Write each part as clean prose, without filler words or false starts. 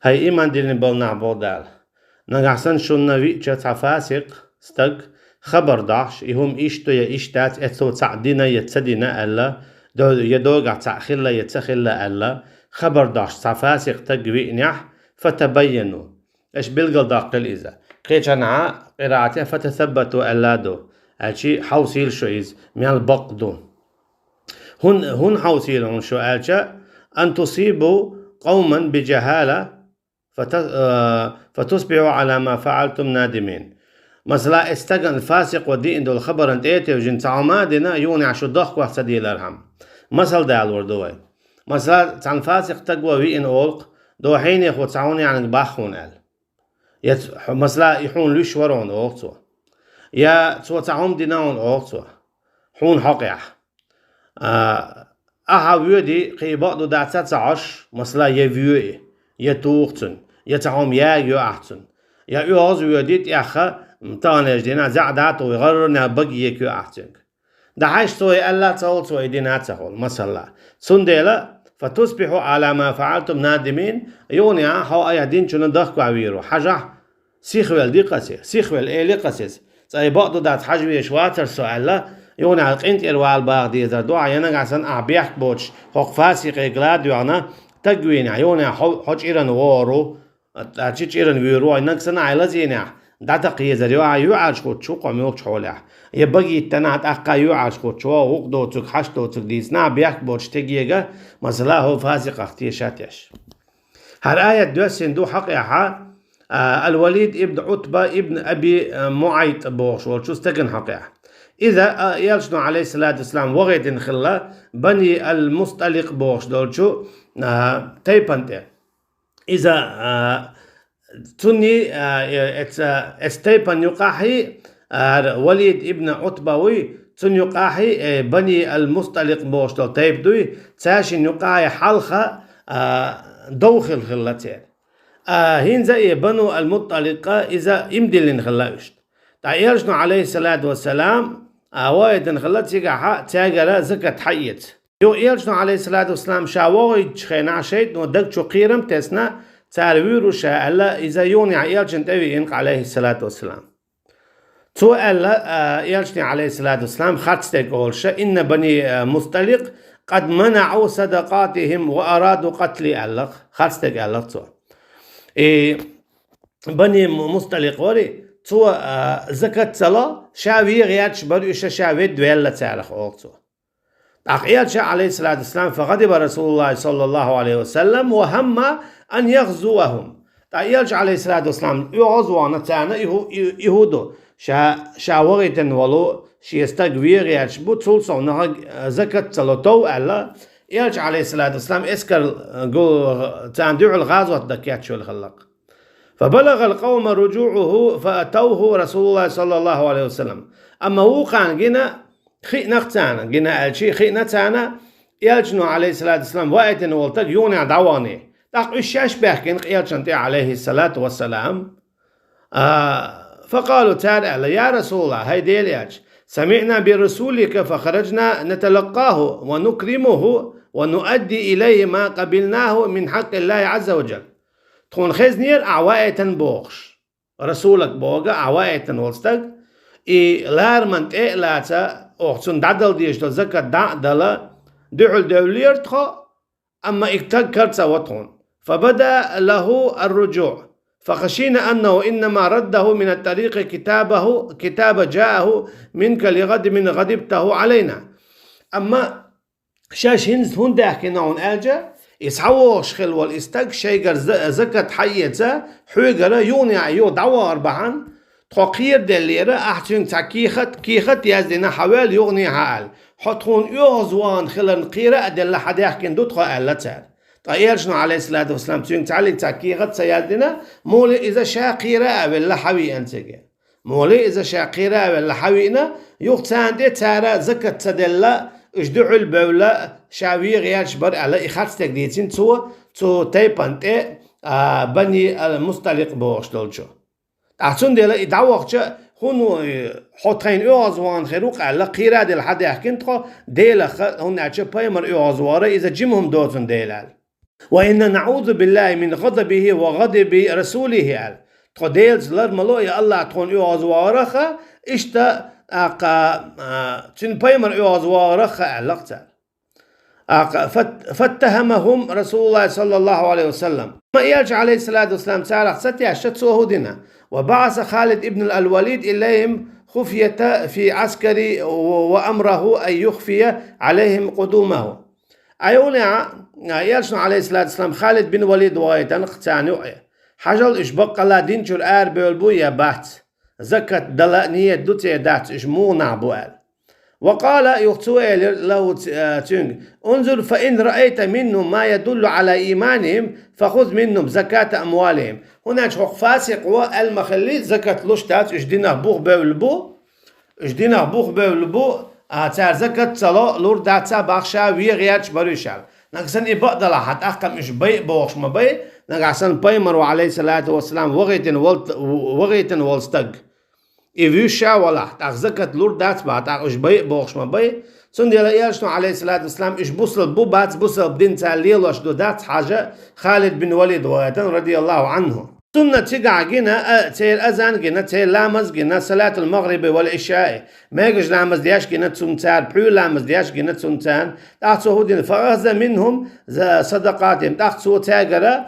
هاي إيمان دلين بلنا بودال نغحسن شونا ويتشا تفاسق ستق خبر داش يهم إيشتو يا إيشتات اتسو تعدينا يتسدينا ألا دو يدوغع تأخيلا يتسخيلا ألا خبر داش تفاسق تق وينيح فتبينوا إيش بلغل داقل إذا قيجنا قراءته فتثبتوا ألا دو أشي حوصيل شويز من البقدو هن حوصيلهم شو ألشا أن تصيبوا قوما بجهالة فتصبحوا على ما فعلتم نادمين مثلا استغن الفاسق ودي اندو الخبر انت ايتي وجن تعمادنا يوني عشو ضخ وحسدي الارحم مثل دال وردوي مثلا تان فاسق تقوى وي ان اولق دو حين يخو تعوني عن باخون ال مثلا يحون ليش ورون اولقتو يا تو تعوم ديناون اولقتو حون حقيح أها ويدي قيبات دو دعتات عش مثلا يفيوي يتوقتن يتعوم يو أحسن يا يوز ويديت ياخا متانج دينا زعدات ويغرنا بقي يكو أحسن ده عايش توي ألا تقول توي دينا تقول مثلا سندلا فتصبحوا على ما فعلتم نادمين يوني هاو أي دين شنو ضخوا عويرو حاجة سيخوال دي قسيس سيخوال إيه قسيس زي بعض دات حجبي شواتر سؤال يوني عقنت إروال باغ دي إذا دعا ينقعسن أعبيح بوش حق فاسق إقلاد يوانا تقوين يوني حج إيران وارو أتشيش إيران ويرو ينقسن عيلزيني داتا قيزر يوعاش خود شوق وميوك شولح يبقي التنات أقا يوعاش خود شوا وقدو تك حشتو تك ديسنا بيح بوش تقيقا مثلا هو فاسق اختيشاتيش هر آية دوسين دو حقيقة الوليد ابن عتبة ابن أبي معيط بوش والشو استقن حقيقة إذا يلشنو عليه الصلاة والسلام وغيت خلا بني المستلق بوش دولشو تيبانتي إذا تني استيبان يقاحي وليد ابن عتبوي تن يقاحي بني المستلق بوش دول تيبدوي تاشن يقاحي حلقة دوخل خلتين هين زي بنو المطلقة إذا إمدلين خلاوشت يلشنو عليه الصلاة والسلام وايد خلت تاجر زكاة حيت يو يلشنو عليه الصلاة والسلام شاوي خينا شيء ودك شو قيرم تسنا تعرفوا شاء الله إذا يوني يلشن تبي إنق عليه الصلاة والسلام تو الله يلشن عليه الصلاة والسلام خدتك أول شيء إن بني مستلق قد منعوا صدقاتهم وأرادوا قتل الله خدتك الله تو بني مستلق وري تو زكاة صلاة شاوي غياتش بريوش شاوي دويلة تعرف أوقتو أقياتش عليه الصلاة والسلام فغضب رسول الله صلى الله عليه وسلم وهم أن يغزوهم أقياتش عليه الصلاة والسلام يغزوانا تانا يهودو شاوغيتن ولو شيستقوي غياتش بطول صونها زكاة صلاة تو ألا يالش عليه الصلاة والسلام اسكر قول تاندعو الغازوة دكياتشو الخلق فبلغ القوم رجوعه فأتوه رسول الله صلى الله عليه وسلم أما هو كان جنا خي نختانا جنا الشيء خي نتانا يلجنو عليه الصلاة والسلام وقت نولتك يونع دواني تاق الشاش بحكين يلجنتي عليه الصلاة والسلام فقالوا تعالى يا رسول الله هاي ديلياج سمعنا برسولك فخرجنا نتلقاه ونكرمه ونؤدي إليه ما قبلناه من حق الله عز وجل تكون خزنير عوايتن بوغش رسولك بوغا عوايتن ولستك لارمنت لاتا اوغتون دادل ديش دل زكا دادل دعل دولير تخو اما اكتكرت وطون فبدأ له الرجوع فخشينا أنه إنما رده من الطريق كتاب جاءه منك لغد من غضبته علينا أما شاش هنز هندك نون أجا يسعوش خل والاستق شيء زكاة حيته حجرة يوني عيو دعوة أربعان تقير دليرة أحسن كيخت يزدنا حوال يغني عال حطون يغزوان خلال قيرة دل حديح كن دوت قال تار طيب شنو عليه الصلاة والسلام تين تعلي كيخت سيادنا مولي إذا شاقيرة ولا حوي أنتجا مولي إذا شاقيرة ولا حوينا يقتان دي تارا زكاة تدلا اجدعوا البولة شاوي غيرش بر على إخاتس تقديتين تو تيبانت بني المستلق بوش دولشو أحسن ديلا إدعوة هونو حطين أوزوان خيروق على قيرة ديل حد يحكين تخو ديلا هون أتشا بايمر أوزوارة إذا جيمهم دوتون ديلال وإن نعوذ بالله من غضبه وغضب رسوله تقديلز لرملو يا الله تكون يوز وارخا إشتا تن بيمر يوز وارخا علاقتا فاتهمهم رسول الله صلى الله عليه وسلم ما يرجع عليه الصلاة والسلام سارق ستيا شتسوه دينا وبعث خالد ابن الوليد إليهم خفية في عسكري وأمره أن يخفي عليهم قدومه أيونا يرجع عليه الصلاة والسلام خالد بن وليد وايتن اختاني حجل إشبق الله دينشر بولبو يا بات زكت دلانية دوتي دات إشمو نعبوال وقال يختوى له تنج انظر فإن رأيت منهم ما يدل على إيمانهم فخذ منهم زكاة أموالهم هناك حق فاسق والمخلي زكاة لشتات إجدينا بوخ بولبو تار زكاة صلاة لور داتا باخشا ويغياتش بريشال نقصن إبقى حتى أحكم إش بي بوخش ما بي نقصن بيمر عليه الصلاة والسلام وغيتن والستق إيفيشا ولا تأخذت لور دات بعد أخش بي بوخش ما بي سندي لياشنو عليه الصلاة والسلام إيش بوصل بو بات بوصل بدين تاليل وشدو دات حاجة خالد بن وليد وايتن رضي الله عنه سنة تقع جنا تير أذان جنا تير لامز جنا صلاة المغرب والعشاء ما يجش لامز دياش جنا تسنتان بحول لامز دياش جنا تسنتان تأخذوا دين فأخذ منهم صدقاتهم تأخذوا تاجرة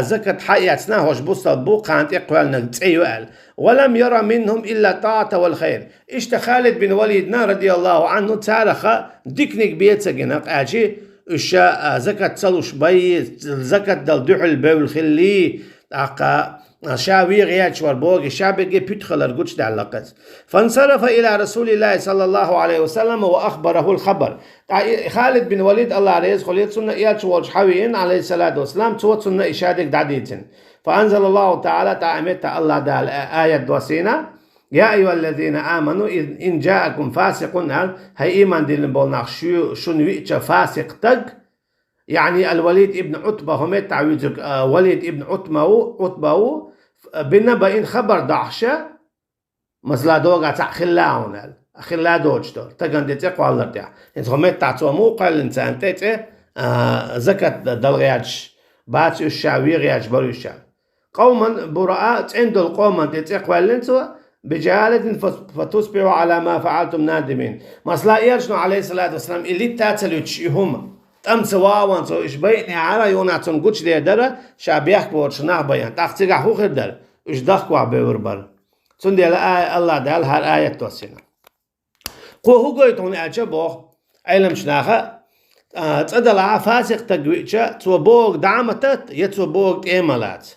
زكاة حياتنا هوش بوصل بو قانت إقوالنا تسيوال ولم يرى منهم إلا طاعة والخير إشت خالد بن وليدنا رضي الله عنه تارخ ديكنيك بيتسا جناق آجي إشا زكاة صلوش بي زكاة دل دحل بول خلي شاوي غيات شوار بوغي شابكي بيتخلر قدش دعلقت فانصرف إلى رسول الله صلى الله عليه وسلم وأخبره الخبر خالد بن وليد الله عليه خليت سنة إيات شوار حويين عليه الصلاة والسلام توت سنة إشادك دعديتن فأنزل الله تعالى تعمت الله دال آية دوسينا يا أيها الذين آمنوا إن جاءكم فاسق هي إيمان دين بولناخ شنويتش فاسق تق يعني الوليد ابن عتبة هم تعويذ وليد ابن عتبة بنبأ خبر دعشة مثلا دوغا تاع خلاون خلا دوجتور تغندي تقوى الله تاع انت هم تعتو موقع الانسان تاع زكاة دلغياتش باتش الشاويغياتش بريشا قوما براء عند القوم تقوى الانسوا بجهالة فتصبحوا على ما فعلتم نادمين مثلا يرشنو عليه الصلاة والسلام اللي تاتلوتشيهم أمس واوان سو إيش بيني على يوناتون قدش ده درة شابيح بورشنا بيان تأخذ هو خدر إيش دخوا بوربر سندي الله دال هر آية توسينا هو قويتون أجبوه علم شناخة تصدق فاسق تقويتشا توبوغ دعمتت يتوبوغ إيمالات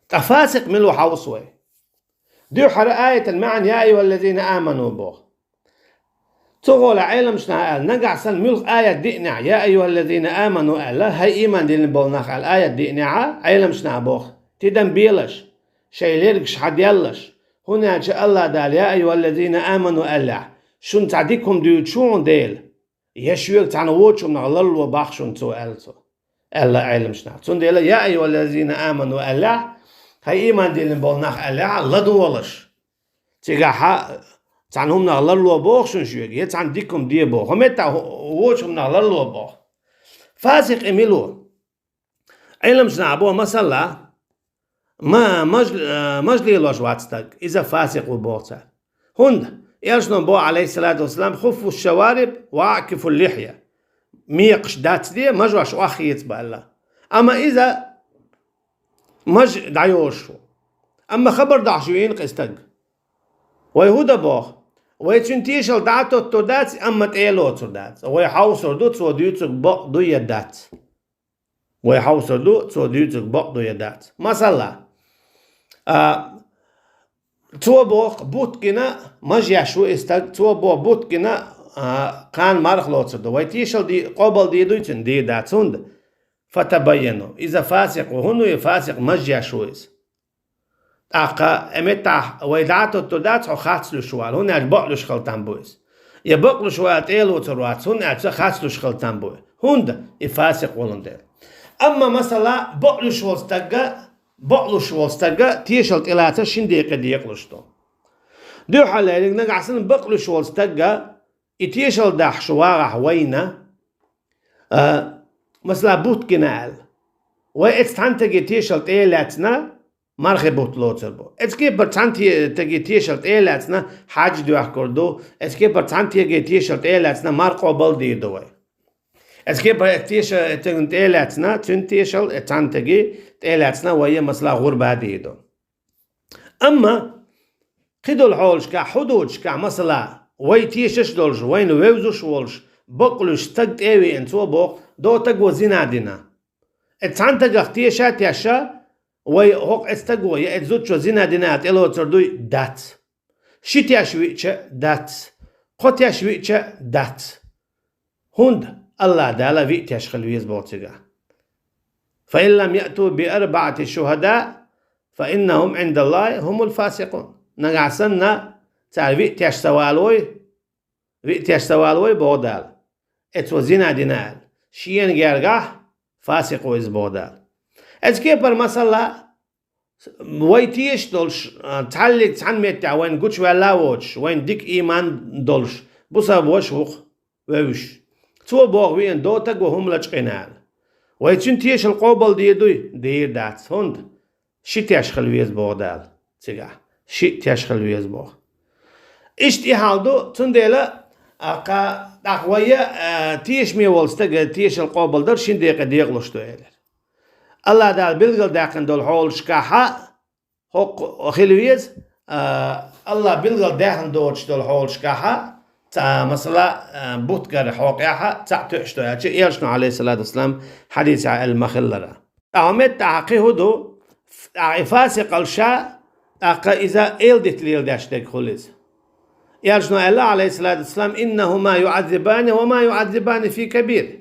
تفاسق ملو حوصوي ديو حر آية المعنى يا أيها الذين آمنوا بوه تقول علم شنا نقع سن ملك آية دينع يا أيها الذين آمنوا ألا هي إيمان دين بولناخ الآية دينع علم شنا بوخ تدم بيلش شيء ليركش حد يلش هنا جاء الله دال يا أيها الذين آمنوا ألا شن تعديكم ديوتشون ديل يشويك تعنووتشو من الله وباخشون تو ألتو ألا علم شنا تون ديل يا أيها الذين آمنوا ألا هي إيمان دين بولناخ ألا لدولش تيجا تعنهم نغلر لو بوخ شون شويك يتعن ديكم دي بوخ ومتى ووشهم نغلر لو بوخ فاسق إميلو علم شنعبوه مثلا ما مجلي لوش واتستك إذا فاسق وبوختا هند يرشنون بو عليه الصلاة والسلام خفوا الشوارب وعكفوا اللحية ميقش دات دي مجوش واخي يتبع الله أما إذا مج دعيوشو أما خبر دعشوين قستق ويهودا بوخ ويتشنتيشل داتو تودات أما تأيلو تودات ويحاوصر دو توديوتك بق دو يدات ويحاوصر دو توديوتك بق دو يدات مثلا تو بوخ بوت كنا مجيا شو استق تو بو بوت كنا كان مارخ لوتر دو ويتيشل دي قبل دي دويتن دي داتوند فتبينوا إذا فاسق وهنو يفاسق مجيا شو است أقا أمتى ويدعتو تودات أو خاصلو شوال هنا بقلو شخلتان بويس يبقلو شوال تيلو تروات هنا خاصلو شخلتان بوي هند يفاسق ولندل أما مثلا بقلو شوال استقا تيشل تلاتا شندي قد يقلشتو دو حالي نقعسن بقلو شوال استقا يتيشل داح شوارع وينا مثلا بوت جنال وإتستانتجي تيشلت إيلاتنا مرخي بوت لوتر بو إتسكي برتانتي تجي تيشلت إيلاتنا حاج دو أحكردو إتسكي برتانتي تجي تيشلت إيلاتنا مرقو بلدي دوي إتسكي برتيشل تجي إيلاتنا تنتيشل إتانتجي إيلاتنا وهي مثلا غربة ديدو أما خدو الحولشكا حدودشكا مثلا وي تيشش دولش وين ويوزوش ولش بقلوش تقت ايوي انتو بوق دو تقو زينادنا اتسانتق اختيشات ياشا وي هوق استقو يا اتزوتشو زينادنا الو تردوي دات شيت ياشويتشا دات قوت ياشويتشا دات هند الله دالا فيت ياشخلويز بوتيغا فإن لم يأتوا بأربعة شهداء فإنهم عند الله هم الفاسقون نقعسنا تعال فيت ياشسوالوي بودال اتو زينادنا شيئن جارجاه فاسق ويز بودال اتكي بر مثلا ويتيش دولش تعلق تعميت وين قوش ولا ووش وين ديك ايمان دولش بوسا بوش ووش تو بوغ وين دوتك وهم لجقينال ويتشن تيش القوبل ديدوي دير دات هند شي تيشخل ويز بودال تيغا شي تيشخل ويز بوغ اشتي حالدو تنديلا اقا اقوية تيش ميولستك تيش القوبل در شين ديقا ديقلوشتو ايلر الله دال بلغل داقن دول حول شكاحا حق خلويز الله بلغل داقن دولش دول حول شكاحا تا مثلا بوتقر حوقياحا تا تشتو ياتي إيرشنو عليه الصلاة والسلام حديث المخلرة أعمد تعقي هدو فاسق الشاء أقا إذا إلدت ليل داشتك خليز إيرشنو الله عليه الصلاة والسلام إنهما يعذبان وما يعذبان في كبير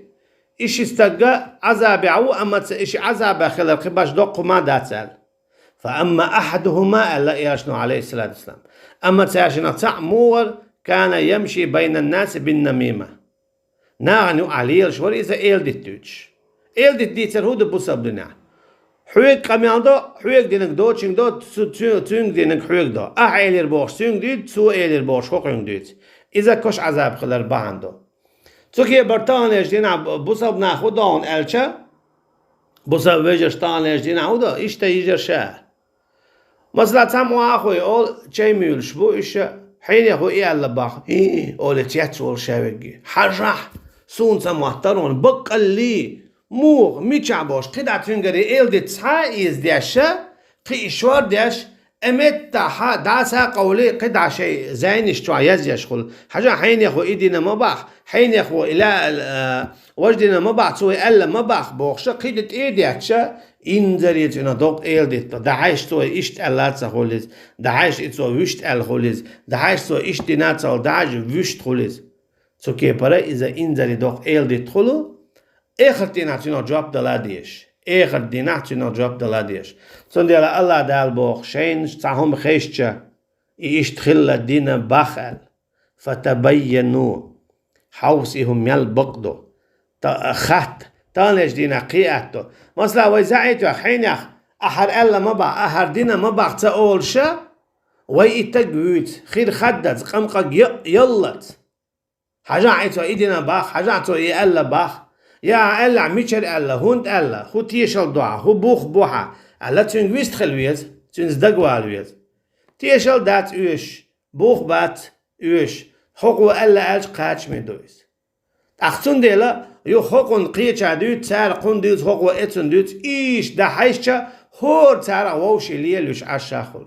إيش استجا عذاب عو أما إيش عذاب خلال قباش دق ما داتسال فأما أحدهما ألا ياشنو عليه الصلاة والسلام أما تاشنا تعمور كان يمشي بين الناس بالنميمة نعنو عليه شوار إذا إلدت توش إلدت ديتر هو دبوسب دنا حويك قميان دو حويك دينك دو تشين دو تسون دينك حويك دو إيلير بوش تسون ديت سو إيلير بوش خوقين ديت إذا كش عذاب خلال باندو توكي برتانيش دينا بوسب ناخد دون ألشا بوسب وجش تانيش دينا هودا إيش تيجر شاه مثلا تام واخوي أول شيء ميولش بو إيش حين يخو إيه الله باخ أول تياتسول شاوجي حرح سون سموترون بقلي موغ ميتشابوش قدع تنقري إل دي تسعى إز ديشا قي إشوار ديش أمت تاحا داسا قولي قدع شيء زين اشتوع يزيشخل حاجة حين يخو إيدينا مباح حين يخو إلى وجدنا مباح سوي ألا مباح بوخشا قيدت إيدياتشا إنزريت إنا دوق إيلدت دعايش سوي إشت ألاتسا خوليز دعايش إتسو وشت أل خوليز دعايش سوي إشت ناتسا دعايش وشت خوليز سو كي برا إذا إنزري دوق إيلدت خلو آخر ديناتينا جواب دلاديش آخر ديناتينا جواب دلاديش سنديلا الله دال بوخ شين تعهم خيشتشا إيش تخلى دينا باخل فتبينوا حوسهم يلبقدو خط تانيش دينا قياتو مثلا ويزعيتو حينيخ أحر ألا مبع أحر دينا مبع تقول شا ويتقويت خير خدت قمقق يلت حاجة عيتو إيدينا باخ حاجة عيتو إيألا باخ يا ألا ميشر ألا هوند ألا هو تيشل دعا هو بوخ بوحا ألا تنجويست خلويز تنزدقوا الويز تيشل دات اوش بوخ بات اوش حقو ألا ألش قاتش ميدويز أختون ديلا يو حقون قيتشا دوت تار قون دوت حقو اتون دوت إيش دا حيشا هور تارا ووشي ليلوش عشاخل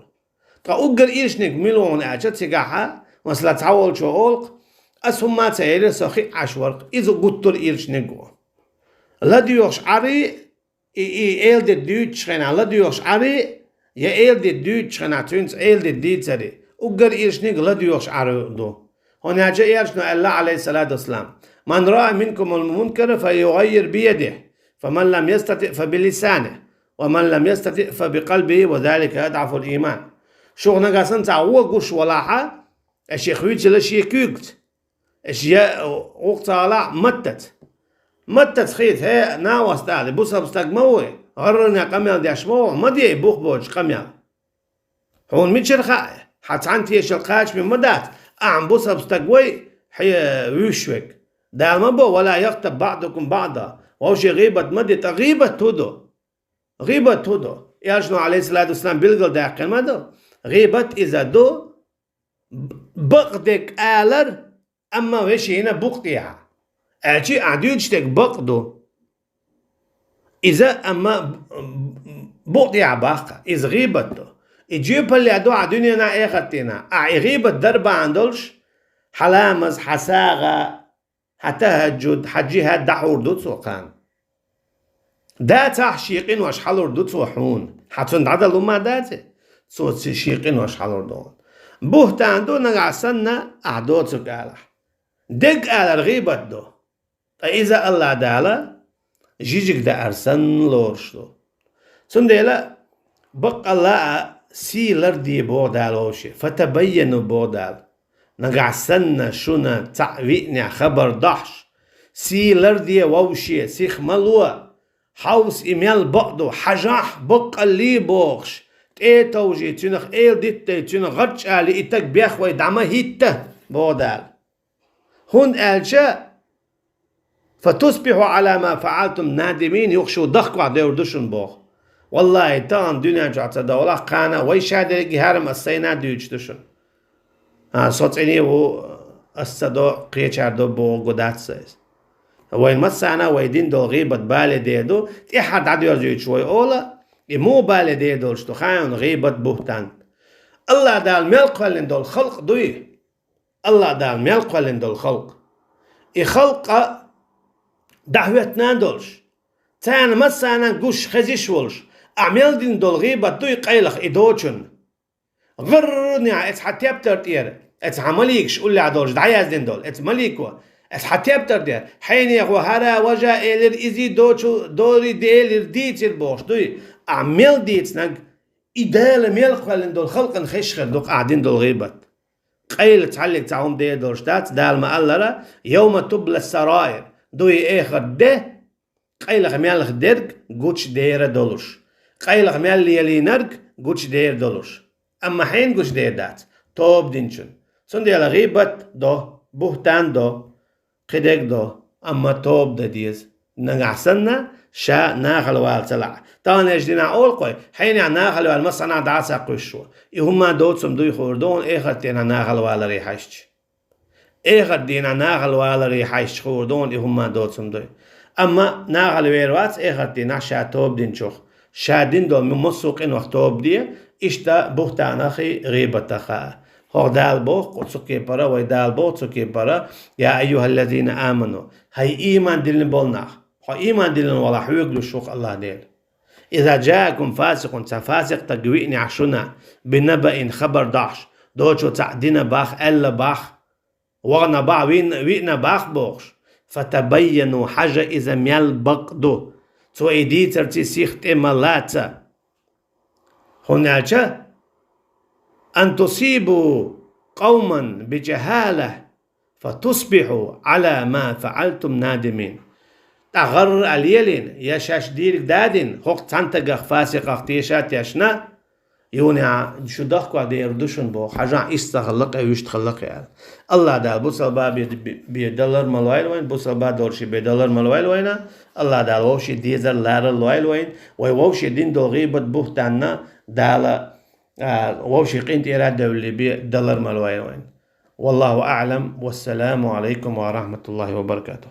تا أقر إيشنك ملون أجا تيقاها مثلا تعول شو أولق أسهم ما تايري ساخي عشورق إذا قطر إيشنكو لا ديوش عري إيل دي دوت شخنا لا ديوش عري يا إيل دي دوت شخنا تونس إيل دي ديت سري أقر إيشنك لا ديوش عري دو هنا جاء إيرشنو الله عليه الصلاة والسلام من رأى منكم المنكر فيغير بيده فمن لم يستطع فبلسانه ومن لم يستطع فبقلبه وذلك أضعف الإيمان شغنا قاسن تعوى قش ولاحة الشيخ ويجل الشيخ كيكت الشيخ وقت على متت خيط هي ناوس تالي بوسا بستقموه غرنا قميال ديشموه مدي بوخ بوش قميال هون ميتشرخا حتعنتي يشلقاش من مدات أعم بوسا بستقوي حي ويشوك دائما بو ولا يغتب بعضكم بعضا ووشي غيبة مدت غيبة تودو ياشنو عليه الصلاة والسلام بلغل داقل مدو غيبة إذا دو بقدك آلر أما وشي هنا بقتيها أجي أعديوجتك بقدو إذا أما بقتيها باقة إذا غيبة دو إجيب اللي أدو عدوني نا إيختينا غيبة دربا عندولش حلامز حساغة هتهجد حجيها دحور دو سوقان دا تحشيقين واش حلور دو تسوحون حتفند عدلو ما داتي صوت شيقين واش حلور دون بوهتان دو نغعسنا أعدو تسوكالح دق على غيبة دو إذا الله دالا جيجك دا أرسن لورش دو سنديلا بق الله سيلر دي بودالوشي فتبينوا بودال نغعسنا شونا تعويقنا خبر ضحش سيلر دي ووشي سيخ ملوه حوس إميال بقدو حجاح بق اللي بوغش تيتوجي تنخ إيل ديتي تنخ غرش آلي إتك بيخوي دعما هيته بودال هون ألشا فتصبحوا على ما فعلتم نادمين يخشوا ضخكوا على يردشن بوغ والله تان دنيا جعت دولة قانا ويشادر جهارم السينا ديوجتشن صوت إني هو الصدو قيشار دو بوغ قدات سيس وين مسانا ويدين دول غيبة بالي ديدو تيحد عدو يرزيو شوي أولا مو بالي ديدو شتو خاين غيبة بوهتان الله دال ملق ولن دول خلق دوي الله دال ملق ولن دول خلق خلق دعوتنا دولش تان مسانا قوش خزيش ولش أعمل دين دول غيبة دوي قيلخ إدوشن غرني اتس حتيب ترتير اتس عمليكش قول لي عدولش دعياز دين دول اتس مليكوا اتس حتيب ترتير حين يغو هرا وجا إلر إزي دوري ديلر ديتر بوش دوي أعمل ديتس ناق إدال ملق ولن دول خلق نخشخر دوك قاعدين دول غيبة قيل تعلق تعهم دي دولشتات دال ما ألرا يوم تبلى السرائر دوي إخر ده قيلخ ميالخ درك قوش دير دولش قيلخ ميال يلي نرك قوش دير دولش أما حين قوش دير دات توب دينشن سندي على غيبة دو بوهتان دو قدك دو أما توب دا ديز نغعسنا شا ناخل والتلع طان يجدنا أول قوي حين ناخل والمصنع دعسا قوشوا إهما دوتسم دوي خوردون إخر تينا ناخل والريحاشت إخر دينا ناخل والريحاشت خوردون إهما دوتسم دوي أما ناخل ويروات إخر تينا شا توب دينشوخ شا دين دول من مصوقين وقت توب دي إشتا بوهتان أخي غيبة تخا هو دال بوخ قصوكي برا ويدال بوخ قصوكي برا يا أيها الذين آمنوا هاي إيمان دلن بولناخ هو إيمان دلن ولا حيوغلو شوق الله ديل إذا جاءكم فاسق تفاسق تقويني عشنا بنبأ خبر داش دوشو تعدين باخ ألا باخ وغنا باخ وينا باخ بوخش فتبينوا حاجة إذا ميال بقدو تو إيدي ترتي سيخت إمالاتا هناك أن تصيبوا قوما بجهالة فتصبحوا على ما فعلتم نادمين تغر اليلين يشاش ديرك دادين هوق تنتقخ فاسق اختيشات يشنا يوني شو دخكوا دي يردشن بو حاجة استخلق أو يشتخلق يعني الله دا بوصل با $1 ملويل وين بوصل با دورشي $1 ملويل وين الله دا ووشي ديزر لار الويل وين ووشي دين دو غيبت بوهتانا دالا ووشي قينت إراد دولي $1 ملويل وين والله أعلم والسلام عليكم ورحمة الله وبركاته.